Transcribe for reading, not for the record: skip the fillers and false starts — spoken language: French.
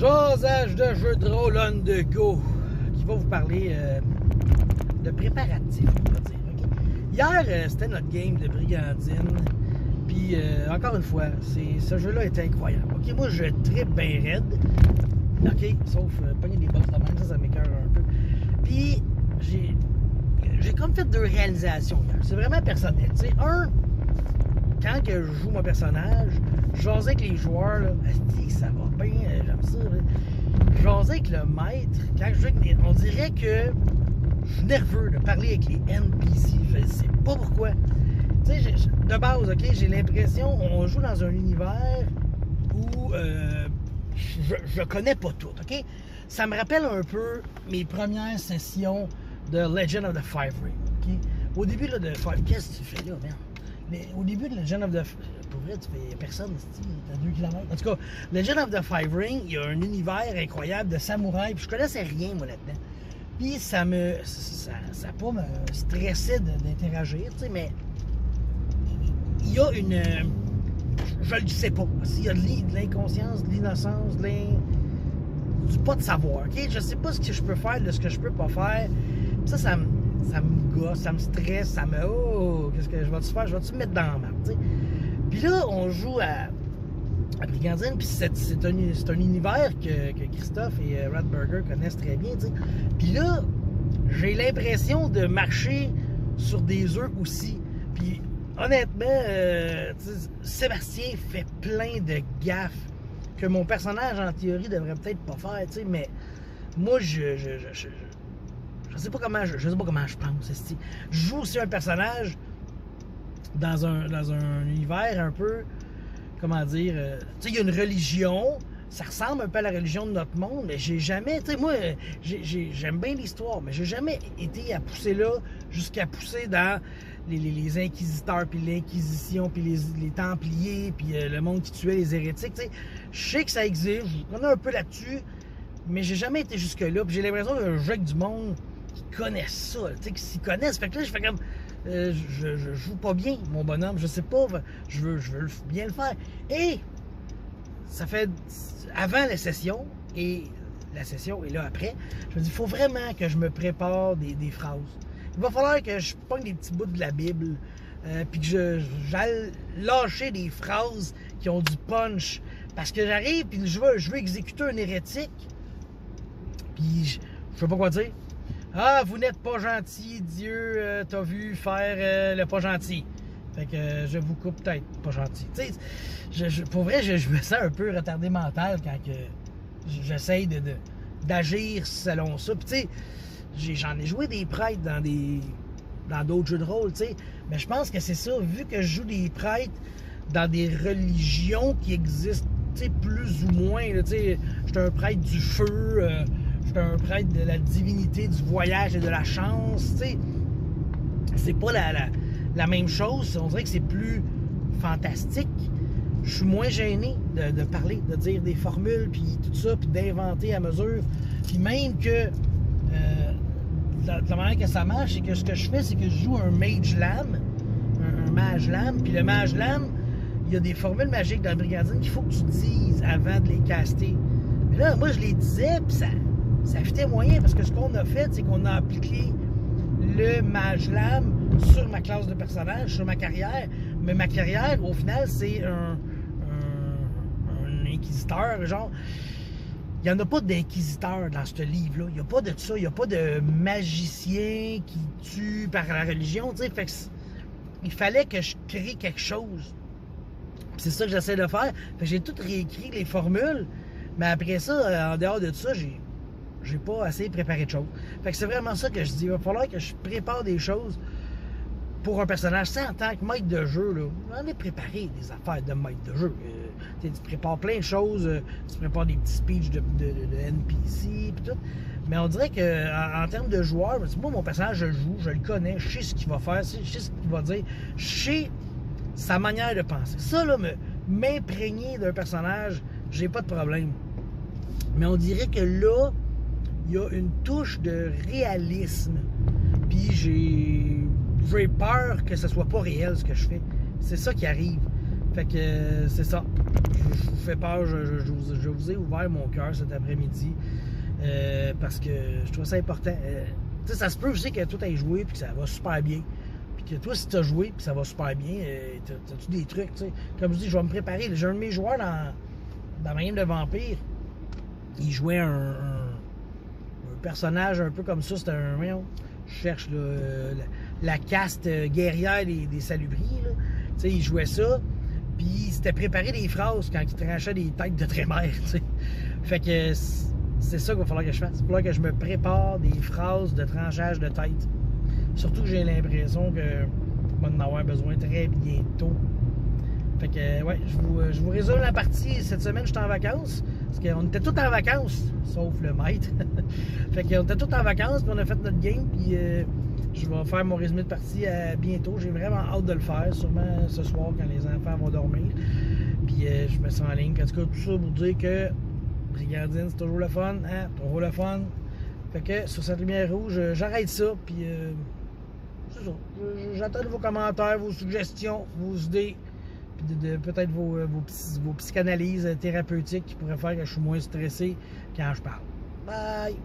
Jasage de jeu de rôle on the go qui va vous parler de préparatifs, on va dire. Okay? Hier, c'était notre game de brigandine. Puis, encore une fois, ce jeu-là est incroyable. Ok, moi, je trippe bien raide. Ok, sauf pogner des boss de même, ça m'écoeure un peu. Puis, j'ai comme fait 2 réalisations hier. C'est vraiment personnel. Tu sais, quand que je joue mon personnage, je jasais avec les joueurs, là, ça va bien, j'aime ça. Là. Je jasais avec le maître, quand je joue avec les... On dirait que je suis nerveux de parler avec les NPC. Je sais pas pourquoi. Tu sais, de base, ok, j'ai l'impression on joue dans un univers où je connais pas tout, ok? Ça me rappelle un peu mes premières sessions de Legend of the Five Ring, ok? Au début là, de Five... Qu'est-ce que tu fais là, merde? Au début de Legend of the... Pour vrai, tu fais personne, t'as 2 km. En tout cas, Legend of the Five Ring, il y a un univers incroyable de samouraï, puis je connaissais rien, moi, là-dedans. Puis ça pas me stressait d'interagir, tu sais, mais il y a une... je le sais pas. S'il y a de l'inconscience, de l'innocence, du pas de savoir, ok? Je sais pas ce que je peux faire, de ce que je peux pas faire. Puis ça me gosse, ça me stresse, ça me... Oh, qu'est-ce que je vais-tu faire? Je vais-tu me mettre dans la merde, tu sais? Puis là, on joue à Brigandine, puis c'est un univers que Christophe et Ratburger connaissent très bien, tu sais. Puis là, j'ai l'impression de marcher sur des œufs aussi. Puis honnêtement, Sébastien fait plein de gaffes que mon personnage, en théorie, devrait peut-être pas faire, tu sais, mais moi, je sais pas comment je pense. Je joue aussi un personnage dans un univers un peu, comment dire, tu sais, il y a une religion, ça ressemble un peu à la religion de notre monde, mais j'ai jamais, tu sais, moi, j'aime bien l'histoire, mais j'ai jamais été à pousser là, jusqu'à pousser dans les inquisiteurs, puis l'inquisition, puis les templiers, puis le monde qui tuait les hérétiques, tu sais. Je sais que ça existe, je connais un peu là-dessus, mais j'ai jamais été jusque-là, puis j'ai l'impression qu'il y a un jeu avec du monde qui connaissent ça, tu sais, qui s'y connaissent. Fait que là, je fais comme... je joue pas bien, mon bonhomme, je sais pas, je veux bien le faire. Et ça fait avant la session, et la session est là après, je me dis, il faut vraiment que je me prépare des phrases. Il va falloir que je pogne des petits bouts de la Bible, puis que j'aille lâcher des phrases qui ont du punch, parce que j'arrive, puis je veux exécuter un hérétique, puis je sais pas quoi dire. Ah, vous n'êtes pas gentil, Dieu t'a vu faire le pas gentil. Fait que je vous coupe peut-être pas gentil. Tu sais, pour vrai, je me sens un peu retardé mental quand j'essaye d'agir selon ça. Puis tu sais, j'en ai joué des prêtres dans d'autres jeux de rôle, tu sais. Mais je pense que c'est ça, vu que je joue des prêtres dans des religions qui existent, tu sais, plus ou moins. Tu sais, j'étais un prêtre du feu... J'étais un prêtre de la divinité du voyage et de la chance, tu sais. C'est pas la même chose. On dirait que c'est plus fantastique. Je suis moins gêné de parler, de dire des formules, puis tout ça, puis d'inventer à mesure. Puis même que la manière que ça marche, c'est que ce que je fais, c'est que je joue un mage lame, un mage lame, puis le mage lame, il y a des formules magiques dans le Brigandine qu'il faut que tu dises avant de les caster. Mais là, moi, je les disais, puis ça fitait moyen, parce que ce qu'on a fait, c'est qu'on a appliqué le mage lame sur ma classe de personnage, sur ma carrière. Mais ma carrière, au final, c'est un inquisiteur, genre. Il n'y en a pas d'inquisiteur dans ce livre-là. Il n'y a pas de ça. Il n'y a pas de magicien qui tue par la religion, tu sais. Fait que il fallait que je crée quelque chose. C'est ça que j'essaie de faire. Fait que j'ai tout réécrit les formules, mais après ça, en dehors de ça, j'ai pas assez préparé de choses. Fait que c'est vraiment ça que je dis. Il va falloir que je prépare des choses pour un personnage. C'est en tant que maître de jeu, là. On est préparé des affaires de maître de jeu. Tu prépares plein de choses. Tu prépares des petits speeches de NPC puis tout. Mais on dirait que en termes de joueur, moi, mon personnage, je le joue, je le connais, je sais ce qu'il va faire, je sais ce qu'il va dire, je sais sa manière de penser. Ça, là, m'imprégner d'un personnage, j'ai pas de problème. Mais on dirait que là, il y a une touche de réalisme. Puis j'ai peur que ce soit pas réel ce que je fais. C'est ça qui arrive. Fait que c'est ça. Je vous fais peur, je vous ai ouvert mon cœur cet après-midi parce que je trouve ça important. Tu sais, ça se peut aussi que toi t'aies joué puis que ça va super bien. Puis que toi, si t'as joué puis que ça va super bien, t'as-tu des trucs, tu sais. Comme je dis, je vais me préparer. J'ai un de mes joueurs dans ma game de vampire. Il jouait un personnage un peu comme ça. C'était un. Je cherche là, la caste guerrière des salubris. Tu sais, il jouait ça. Puis il s'était préparé des phrases quand il tranchait des têtes de trémère, tu sais. Fait que c'est ça qu'il va falloir que je fasse. Il va falloir que je me prépare des phrases de tranchage de tête. Surtout que j'ai l'impression que je vais en avoir besoin très bientôt. Fait que, ouais, je vous résume la partie. Cette semaine, j'étais en vacances. Parce qu'on était tous en vacances, sauf le maître. Fait qu'on était tous en vacances, puis on a fait notre game. Puis je vais faire mon résumé de partie bientôt. J'ai vraiment hâte de le faire, sûrement ce soir quand les enfants vont dormir. Puis je me sens en ligne. En tout cas, tout ça pour dire que Brigandine, c'est toujours le fun. Hein? Toujours le fun. Fait que sur cette lumière rouge, j'arrête ça. Puis c'est ça. J'attends vos commentaires, vos suggestions, vos idées. Puis peut-être vos psychanalyses thérapeutiques qui pourraient faire que je suis moins stressé quand je parle. Bye!